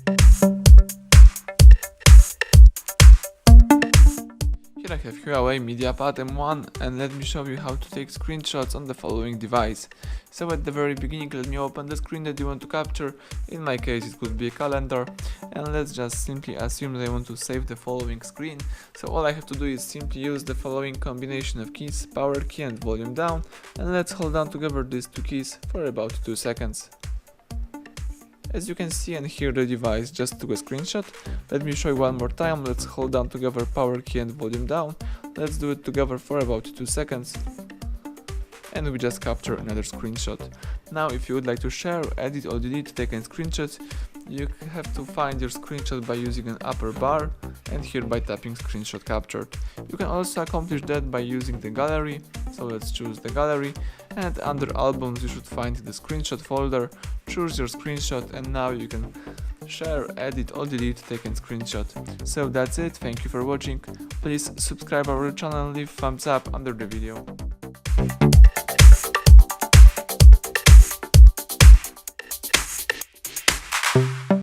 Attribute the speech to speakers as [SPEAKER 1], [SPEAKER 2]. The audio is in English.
[SPEAKER 1] Here I have HUAWEI MediaPad M1 and let me show you how to take screenshots on the following device. So at the very beginning, let me open the screen that you want to capture. In my case it could be a calendar, and let's just simply assume that I want to save the following screen. So all I have to do is simply use the following combination of keys, power key and volume down, and let's hold down together these two keys for about 2 seconds. As you can see and hear, the device just took a screenshot. Let me show you one more time. Let's hold down together power key and volume down. Let's do it together for about 2 seconds. And we just capture another screenshot. Now if you would like to share, edit or delete taken screenshots, you have to find your screenshot by using an upper bar and here by tapping screenshot captured. You can also accomplish that by using the gallery, so let's choose the gallery, and under albums you should find the screenshot folder, choose your screenshot, and now you can share, edit or delete taken screenshot. So that's it, thank you for watching. Please subscribe our channel and leave thumbs up under the video.